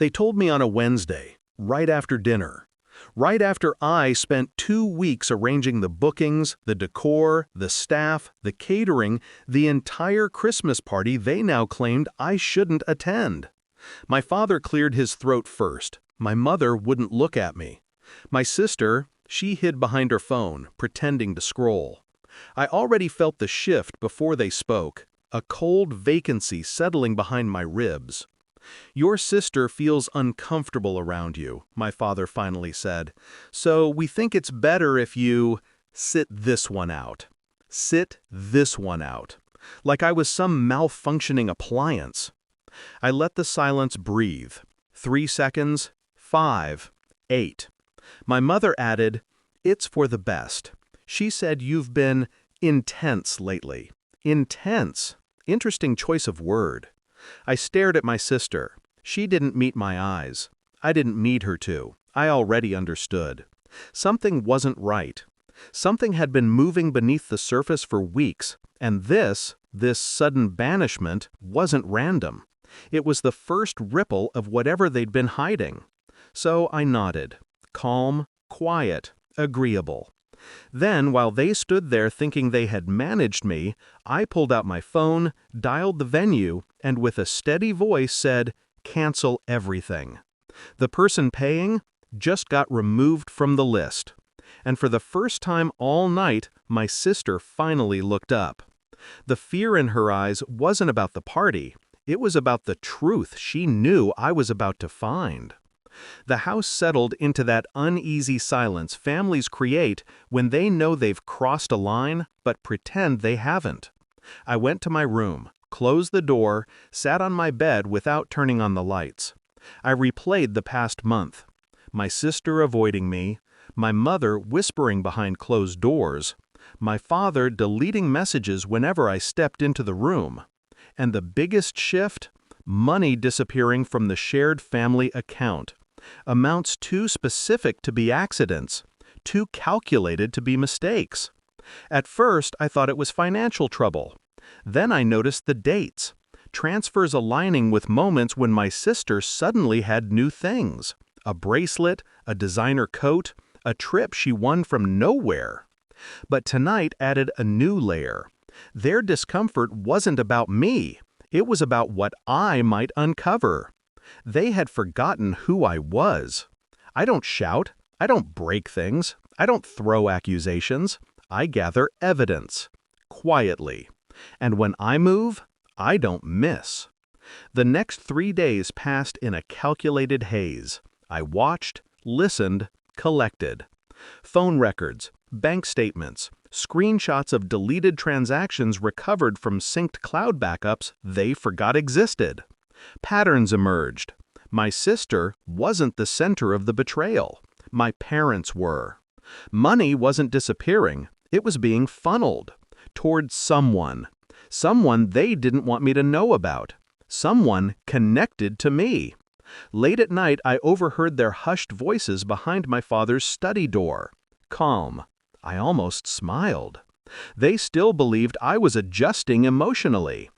They told me on a Wednesday, right after dinner. Right after I spent 2 weeks arranging the bookings, the decor, the staff, the catering, the entire Christmas party they now claimed I shouldn't attend. My father cleared his throat first. My mother wouldn't look at me. My sister, she hid behind her phone, pretending to scroll. I already felt the shift before they spoke, a cold vacancy settling behind my ribs. "Your sister feels uncomfortable around you," my father finally said. "So we think it's better if you sit this one out. Sit this one out." Like I was some malfunctioning appliance. I let the silence breathe. 3 seconds, 5, 8. My mother added, "It's for the best. She said you've been intense lately." Intense. Interesting choice of word. I stared at my sister. She didn't meet my eyes. I didn't need her to. I already understood. Something wasn't right. Something had been moving beneath the surface for weeks, and this sudden banishment, wasn't random. It was the first ripple of whatever they'd been hiding. So I nodded. Calm, quiet, agreeable. Then, while they stood there thinking they had managed me, I pulled out my phone, dialed the venue, and with a steady voice said, "Cancel everything." The person paying just got removed from the list. And for the first time all night, my sister finally looked up. The fear in her eyes wasn't about the party. It was about the truth she knew I was about to find. The house settled into that uneasy silence families create when they know they've crossed a line but pretend they haven't. I went to my room, closed the door, sat on my bed without turning on the lights. I replayed the past month. My sister avoiding me, my mother whispering behind closed doors, my father deleting messages whenever I stepped into the room. And the biggest shift? Money disappearing from the shared family account. Amounts too specific to be accidents, too calculated to be mistakes. At first, I thought it was financial trouble. Then I noticed the dates, transfers aligning with moments when my sister suddenly had new things. A bracelet, a designer coat, a trip she won from nowhere. But tonight added a new layer. Their discomfort wasn't about me. It was about what I might uncover. They had forgotten who I was. I don't shout. I don't break things. I don't throw accusations. I gather evidence. Quietly. And when I move, I don't miss. The next 3 days passed in a calculated haze. I watched, listened, collected. Phone records, bank statements, screenshots of deleted transactions recovered from synced cloud backups they forgot existed. Patterns emerged. My sister wasn't the center of the betrayal. My parents were. Money wasn't disappearing. It was being funneled toward someone. Someone they didn't want me to know about. Someone connected to me. Late at night, I overheard their hushed voices behind my father's study door. Calm. I almost smiled. They still believed I was adjusting emotionally.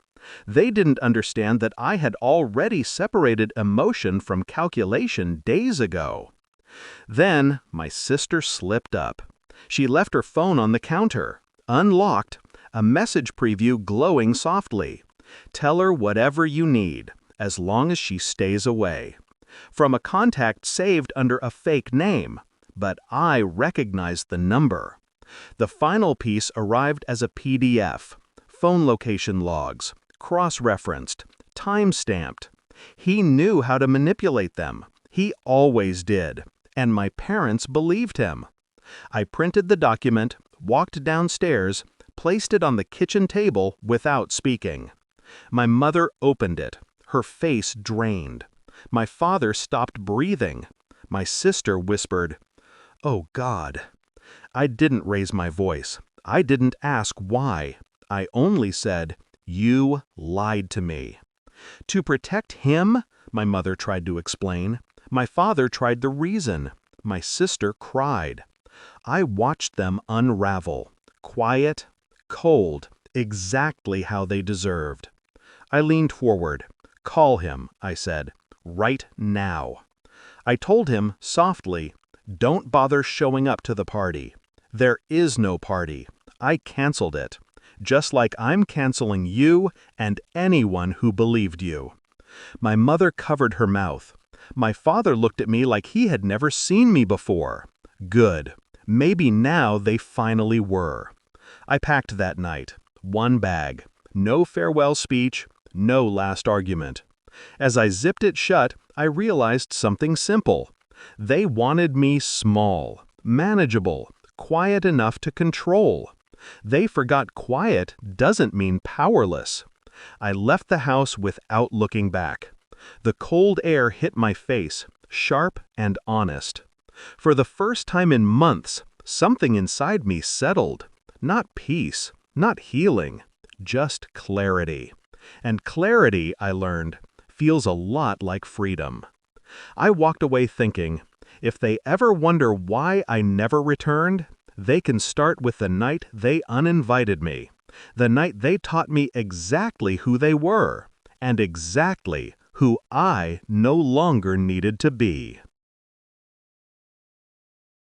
They didn't understand that I had already separated emotion from calculation days ago. Then my sister slipped up. She left her phone on the counter, unlocked, a message preview glowing softly. "Tell her whatever you need, as long as she stays away." From a contact saved under a fake name, but I recognized the number. The final piece arrived as a PDF, phone location logs, cross-referenced, time-stamped. He knew how to manipulate them. He always did, and my parents believed him. I printed the document, walked downstairs, placed it on the kitchen table without speaking. My mother opened it, her face drained. My father stopped breathing. My sister whispered, "Oh God." I didn't raise my voice. I didn't ask why. I only said, "You lied to me." To protect him, my mother tried to explain. My father tried to reason. My sister cried. I watched them unravel. Quiet, cold, exactly how they deserved. I leaned forward. "Call him," I said. right now. I told him, softly, don't bother showing up to the party. There is no party. I canceled it. Just like I'm canceling you and anyone who believed you. My mother covered her mouth. My father looked at me like he had never seen me before. Good. Maybe now they finally were. I packed that night. One bag. No farewell speech. No last argument. As I zipped it shut, I realized something simple. They wanted me small, manageable, quiet enough to control. They forgot quiet doesn't mean powerless. I left the house without looking back. The cold air hit my face, sharp and honest. For the first time in months, something inside me settled. Not peace, not healing, just clarity. And clarity, I learned, feels a lot like freedom. I walked away thinking, if they ever wonder why I never returned, they can start with the night they uninvited me, the night they taught me exactly who they were, and exactly who I no longer needed to be.